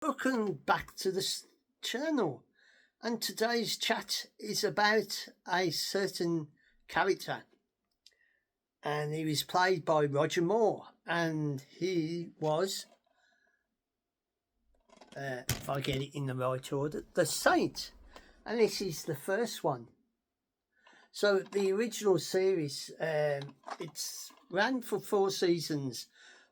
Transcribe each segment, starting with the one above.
Welcome back to the channel, and today's chat is about a certain character, and he was played by Roger Moore, and he was, if I get it in the right order, the SainT, and this is the first one. So the original series, it's ran for 4 seasons.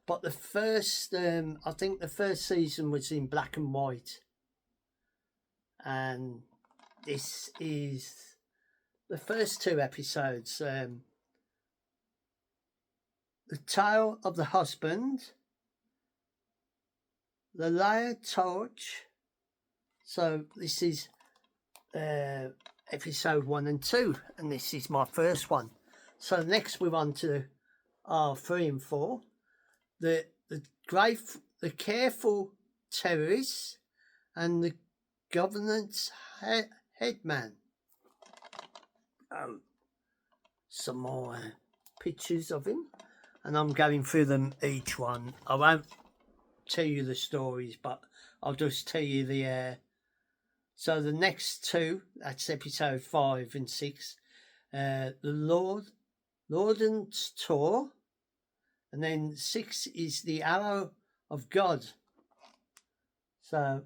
But the first, I think the first season was in black and white. And this is the first 2 episodes. The Tale of the Husband, The Layered Torch. So this is episode 1 and 2. And this is my first one. So next we're on to our 3 and 4. The careful terrorist and the governance headman. Some more pictures of him, and I'm going through them each one. I won't tell you the stories, but I'll just tell you the. So the next 2, that's episode 5 and 6. The Lordan's Tour. And then 6 is the Arrow of God. So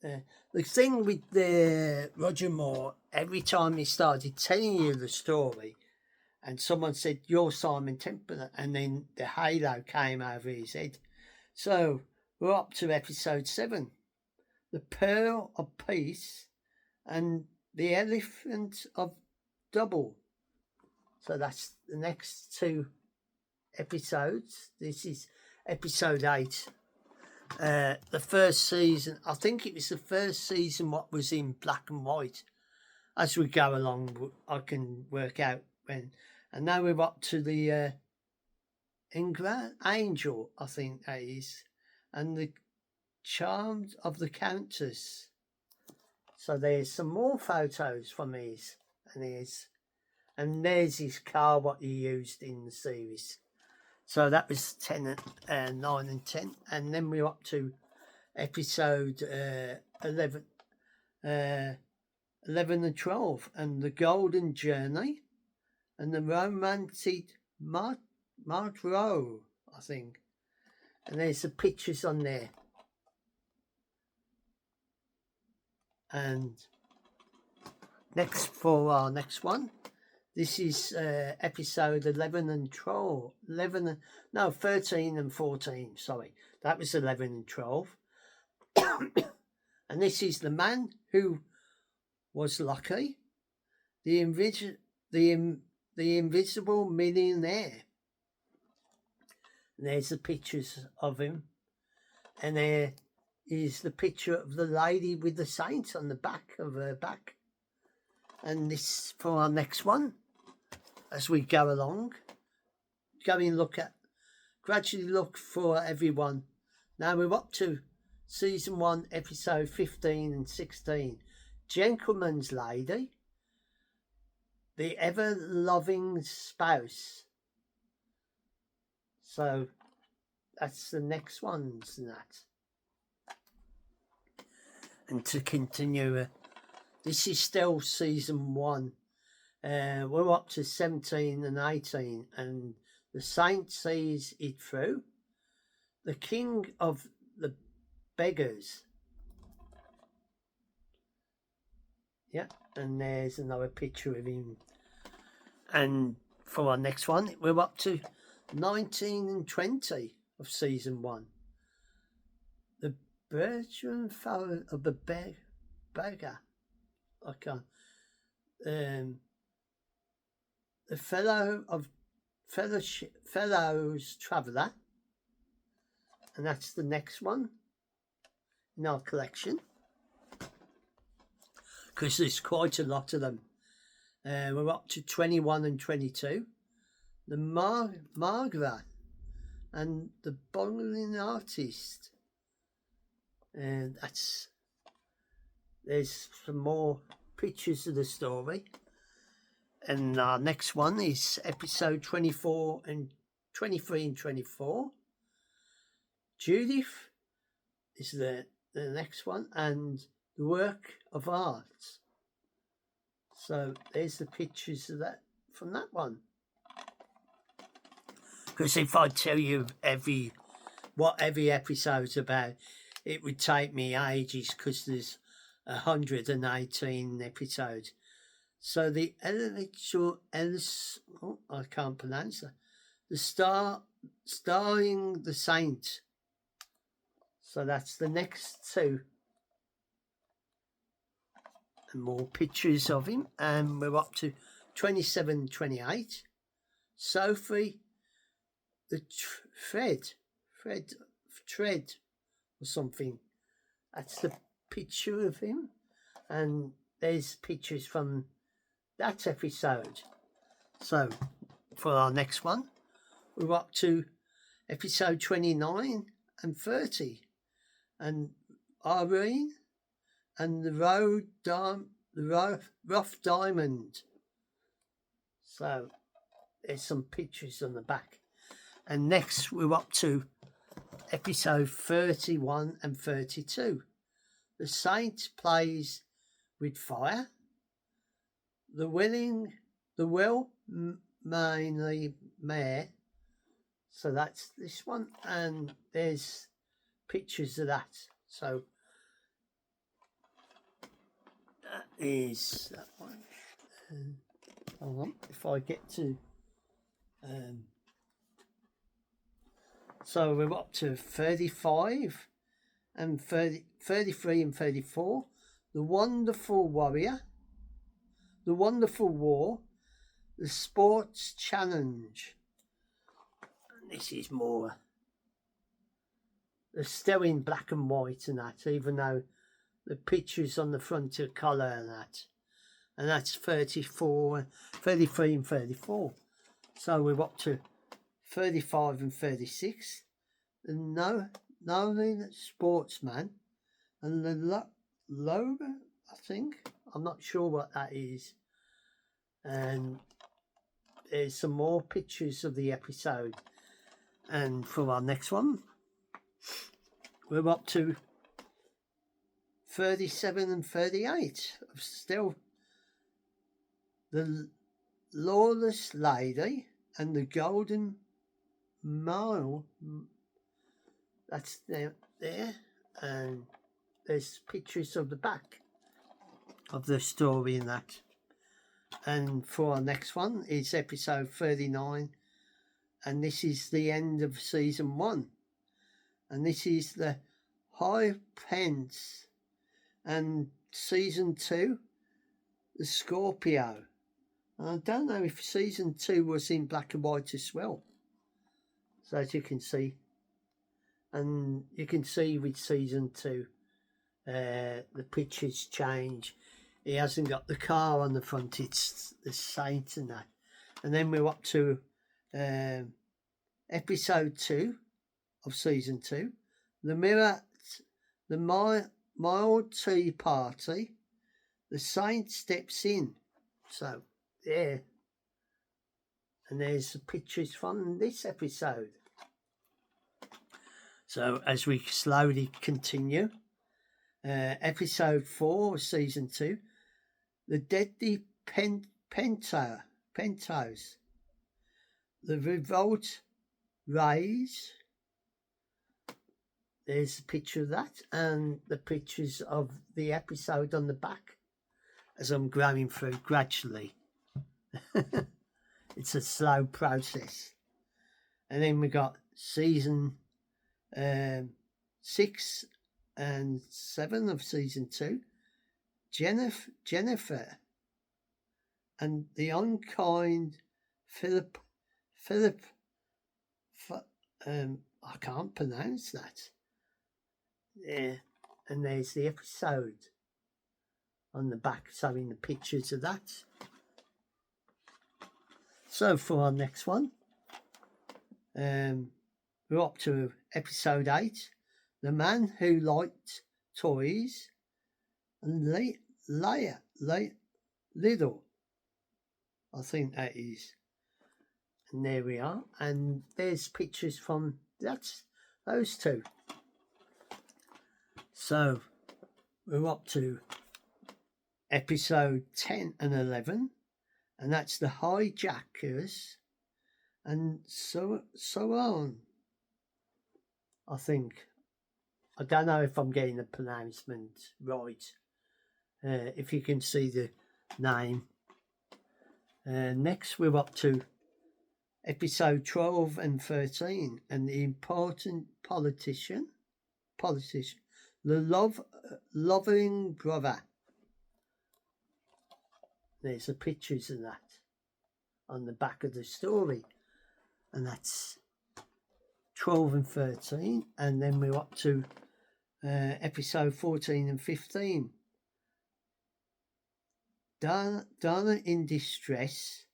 the thing with the Roger Moore, every time he started telling you the story, and someone said, "You're Simon Templeton," and then the halo came over his head. So we're up to episode 7, the Pearl of Peace and the Elephant of Double. So that's the next 2 episodes. This is episode 8. The first season, I think it was the first season what was in black and white. As we go along, I can work out when. And now we're up to the Angel, I think that is, and the Charms of the Countess. So there's some more photos from his, and there's his car what he used in the series. So that was 9 and 10. And then we're up to episode 11 and 12. And the Golden Journey and the Romantic Martro, I think. And there's the pictures on there. And for our next one. This is episode 11 and 12. 13 and 14, sorry. That was 11 and 12. And this is The Man Who Was Lucky, the Invisible Millionaire. And there's the pictures of him. And there is the picture of the lady with the saint on the back of her back. And this for our next one. As we go along, gradually look for everyone. Now we're up to season 1, episode 15 and 16. Gentleman's Lady, the Ever-Loving Spouse. So that's the next ones and that. And to continue, this is still season 1. We're up to 17 and 18, and the SainT sees it through. The King of the Beggars. Yeah, and there's another picture of him. And for our next one, we're up to 19 and 20 of season 1. The Bertram Fellow of the Beggar. I can't. The Fellows Traveller, and that's the next one in our collection, because there's quite a lot of them. We're up to 21 and 22. The Margaret and the Bungling Artist, and there's some more pictures of the story. And our next one is episode 24 and 23 and 24. Judith is the the next one, and the work of art. So there's the pictures of that from that one. Because if I tell you what every episode's about, it would take me ages because there's 118 episodes. So the I can't pronounce that. The starring the SainT. So that's the next two. And more pictures of him. And we're up to 27, 28. Sophie, the Tread or something. That's the picture of him. And there's pictures from that episode. So for our next one, we're up to episode 29 and 30. And Irene and the rough diamond. So there's some pictures on the back. And next we're up to episode 31 and 32. The SainT plays with fire. The well-mainly mare. So that's this one, and there's pictures of that. So that is that one. Hold on, if I get to. So we're up to 35 and 33 and 34. The Wonderful Warrior. The Wonderful War. The Sports Challenge. And this is more. They're still in black and white and that, even though the pictures on the front are colour and that. And that's 34, 33 and 34. So we're up to 35 and 36. The Knowing Sportsman and the Logo, I think. I'm not sure what that is. And there's some more pictures of the episode. And for our next one, we're up to 37 and 38. Still, the Lawless Lady and the Golden Mile. That's there. And there's pictures of the back of the story in that. And for our next one is episode 39. And this is the end of season 1. And this is the High Pence. And season 2, the Scorpio. And I don't know if season 2 was in black and white as well. So as you can see. And you can see with season 2, the pictures change. He hasn't got the car on the front, it's the SainT and that. And then we're up to episode 2 of season 2. The Mild Tea Party. The SainT steps in. So, yeah. And there's the pictures from this episode. So, as we slowly continue, episode 4 of season 2, the Deadly Pentos, the Revolt Rays. There's a picture of that, and the pictures of the episode on the back as I'm going through gradually. It's a slow process. And then we got season 6 and 7 of season 2, Jennifer and the Unkind Philip, I can't pronounce that. Yeah, and there's the episode on the back showing the pictures of that. So for our next one, we're up to episode 8, The Man Who Liked Toys, and Little, I think that is. And there we are. And there's pictures from those two. So we're up to episode 10 and 11, and that's the hijackers, and so on. I think. I don't know if I'm getting the pronouncement right. If you can see the name. Next, we're up to episode 12 and 13, and the important politician, the loving brother. There's the pictures of that on the back of the story, and that's 12 and 13, and then we're up to episode 14 and 15. Donna in distress,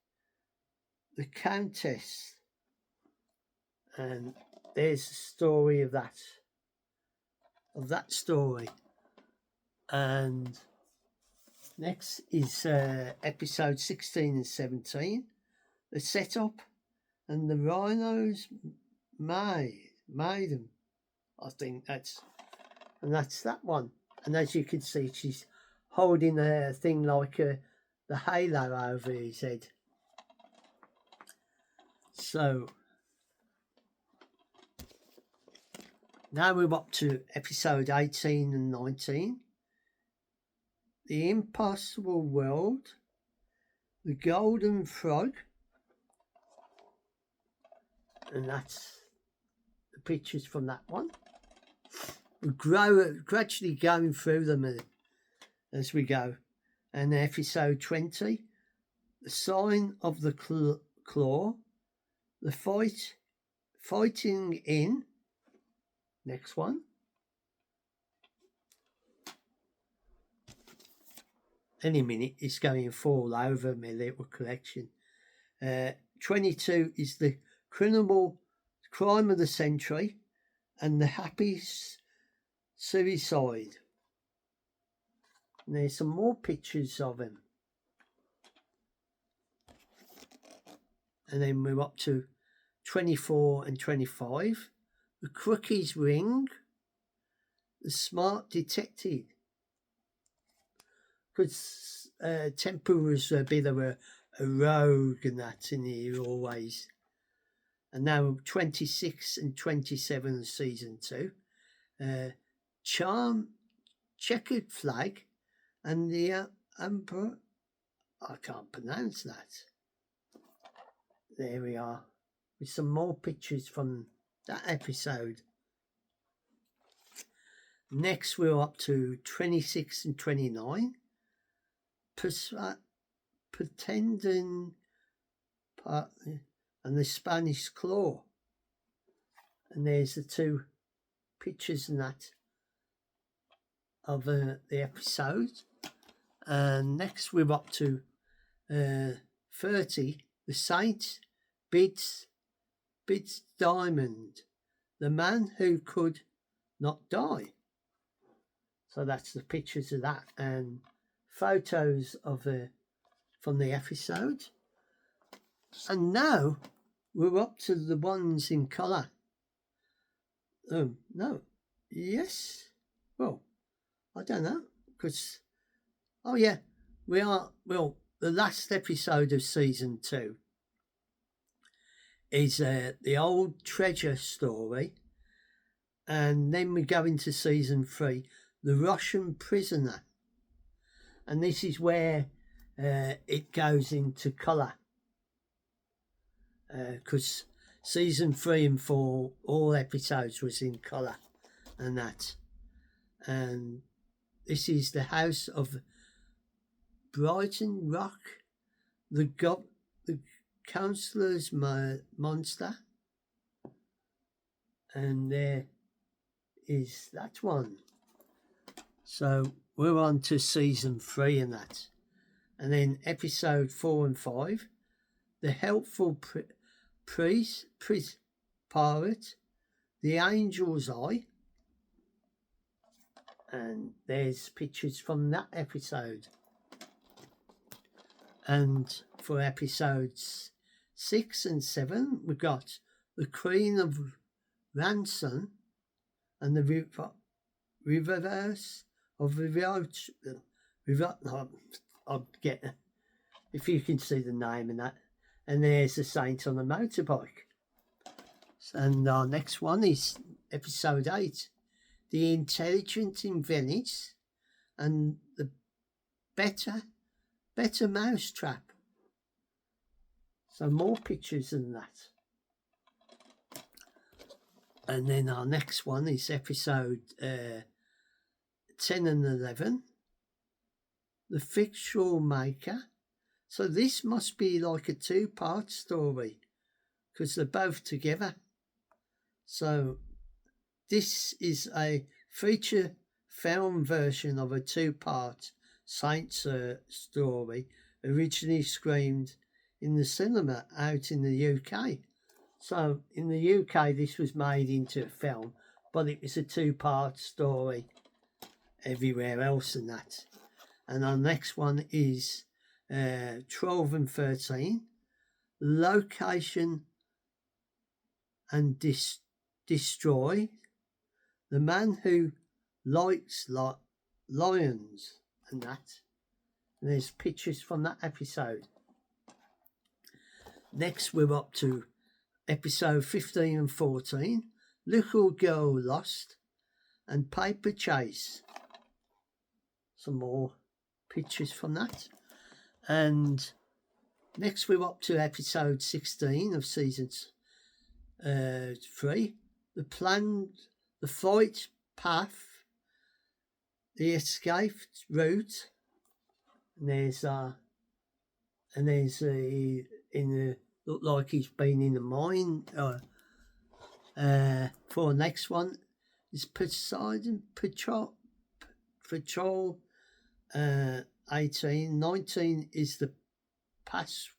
the Countess, and there's the story of that story. And next is episode 16 and 17, the setup, and the rhinos maiden. I think that's that one. And as you can see, she's holding a thing like the halo over his head. So now we're up to episode 18 and 19. The Impossible World, the Golden Frog, and that's the pictures from that one. We're gradually going through them as we go. And episode 20, the Sign of the Claw, the Fighting In, next one. Any minute it's going to fall over my little collection. 22 is the Crime of the Century, and the Happy Suicide. And there's some more pictures of him. And then we're up to 24 and 25. The Crookie's Ring, the Smart Detective. Because Temple was a bit of a rogue and that in here always. And now 26 and 27 season 2. Charm, Checkered Flag, and the Emperor. I can't pronounce that. There we are, with some more pictures from that episode. Next, we're up to 26 and 29. Pretending Partner and the Spanish Claw. And there's the two pictures and that of the episode. And next we're up to 30, the SainT bids Diamond, the man who could not die. So that's the pictures of that and photos of from the episode. And now we're up to the ones in colour. No. Yes. Well, I don't know. Because, oh yeah, we are, well, the last episode of season 2 is the old treasure story. And then we go into season 3, the Russian prisoner. And this is where it goes into colour. Because season 3 and 4, all episodes was in colour and that. And this is the House of Brighton Rock, the Councillor's Monster. And there is that one. So we're on to season 3 and that. And then episode 4 and 5, the Helpful Pirate, the Angel's Eye. And there's pictures from that episode. And for episodes 6 and 7, we've got the Queen of Ransom and the Riververse of I'll get if you can see the name and that. And there's the Saint on the motorbike. And our next one is episode 8, The Intelligent in Venice and the Better Mousetrap. So more pictures than that. And then our next one is episode 10 and 11, The Fictional Maker. So this must be like a 2-part story because they're both together. So this is a feature film version of a 2-part SainT story originally screened in the cinema out in the UK. So in the UK this was made into a film, but it was a 2-part story everywhere else and that. And our next one is 12 and 13, Location and Destroy, The Man Who Likes Lions and that. And there's pictures from that episode. Next we're up to episode 15 and 14, Little Girl Lost and Paper Chase. Some more pictures from that. And next we're up to episode 16 of season 3, the flight path, the escaped route. And there's look like he's been in the mine. For the next one is Poseidon Patrol 18. 19 is the Fast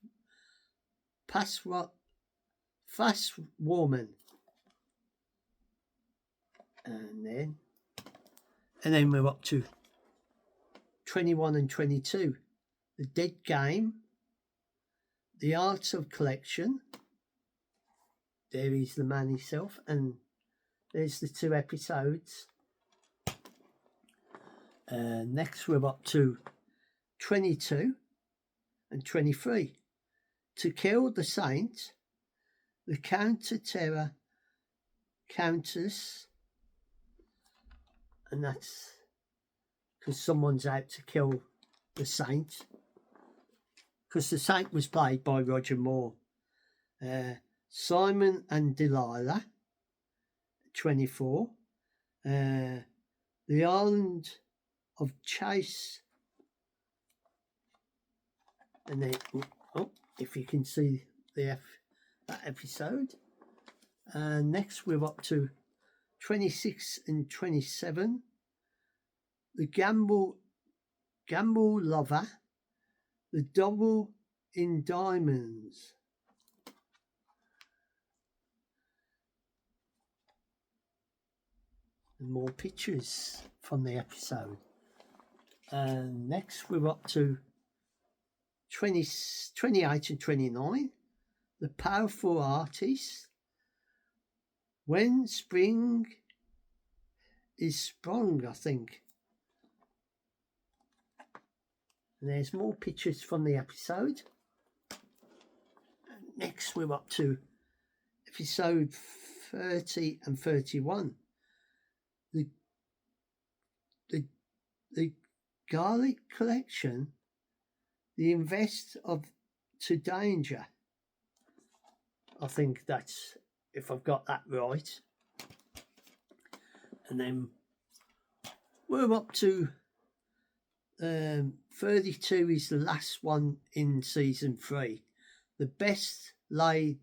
Woman. And then we're up to 21 and 22. The Dead Game, The Art of Collection. There is the man himself, and there's the 2 episodes. Next we're up to 22 and 23. To Kill the Saint, The Counter-Terror Countess. And that's because someone's out to kill the Saint. Because the Saint was played by Roger Moore. Simon and Delilah, 24. The Island of Chase. And then, if you can see that episode. Next we're up to 26 and 27. The Gamble Lover, The Double in Diamonds. And more pictures from the episode. And next we're up to 28 and 29. The Powerful Artist, When Spring is Sprung, I think. And there's more pictures from the episode. And next we're up to episode 30 and 31. The Garlic Collection, The Invest to Danger. I think that's, if I've got that right. And then we're up to 32 is the last one in season 3. The Best Laid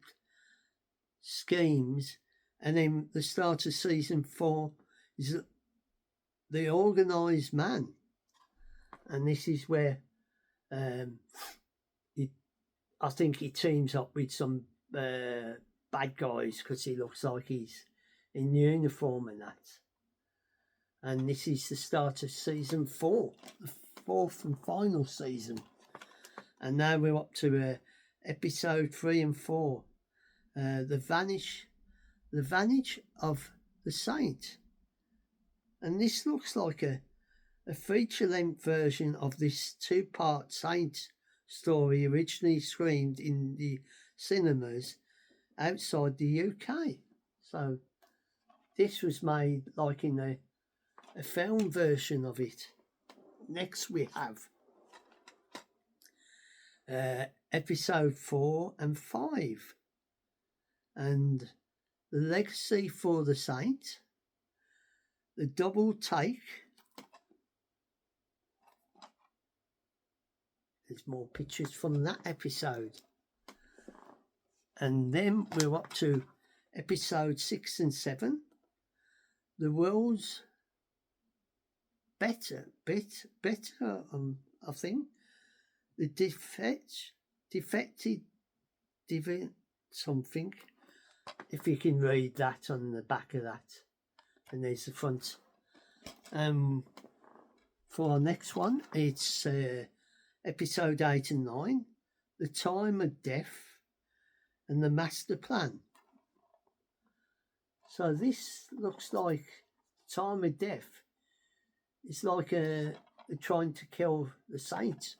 Schemes. And then the start of season 4 is The Organised Man. And this is where I think he teams up with some bad guys because he looks like he's in uniform and that. And this is the start of season 4, the 4th and final season. And now we're up to episode 3 and 4, the Vanish of the Saint. And this looks like a feature-length version of this two-part SainT story originally screened in the cinemas outside the UK. So this was made like in a film version of it. Next we have episode 4 and 5, and the legacy for the SainT, the double take. There's more pictures from that episode. And then we're up to episode 6 and 7. The world's better, I think. The defected something. If you can read that on the back of that. And there's the front. For our next one, it's episode 8 and 9. The time of death and the master plan. So this looks like time of death. It's like they're trying to kill the SainT.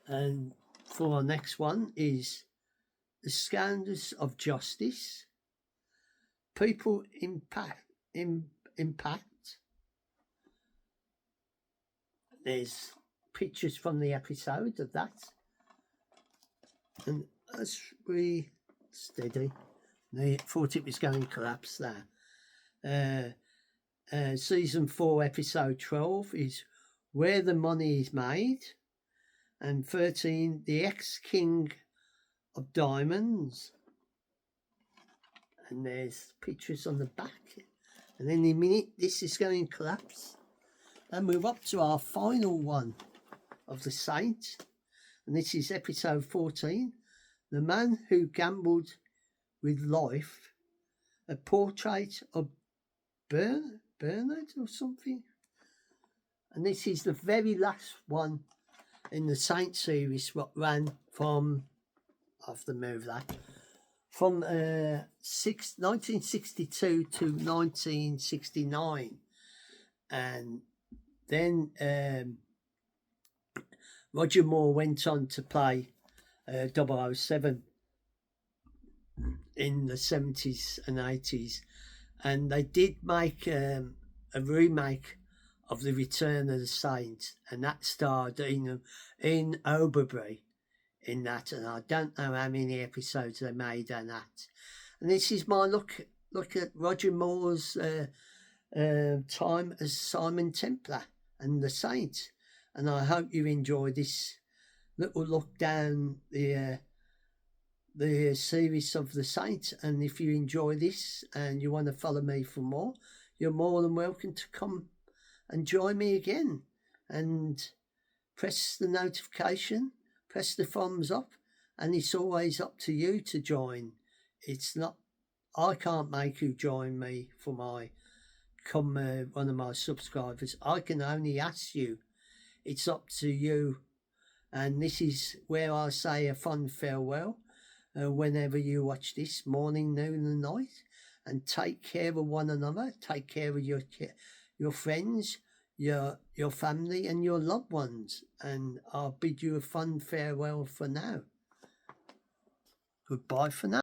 And for our next one is the scoundrels of justice. People impact. There's pictures from the episode of that. And that's really steady. I thought it was going to collapse there. Season 4, episode 12 is Where the Money is Made. And 13, The Ex-King of Diamonds. And there's pictures on the back. And in a minute, this is going to collapse. And move up to our final one of the SainT. And this is episode 14. The Man Who Gambled with Life. A portrait of Bernard or something. And this is the very last one in the SainT series, what ran from, I have to move that, from 1962 to 1969. And then Roger Moore went on to play 007 in the 70s and 80s. And they did make a remake of The Return of the SainT, and that starred in Aubrey in that, and I don't know how many episodes they made on that. And this is my look at Roger Moore's time as Simon Templar and the SainT, and I hope you enjoy this little look down the series of the SainT. And if you enjoy this and you want to follow me for more, you're more than welcome to come and join me again, and press the notification, press the thumbs up, and it's always up to you to join. It's not, I can't make you join me for one of my subscribers. I can only ask you. It's up to you. And this is where I say a fond farewell whenever you watch this, morning, noon and night. And take care of one another. Take care of your friends, your family and your loved ones. And I'll bid you a fond farewell for now. Goodbye for now.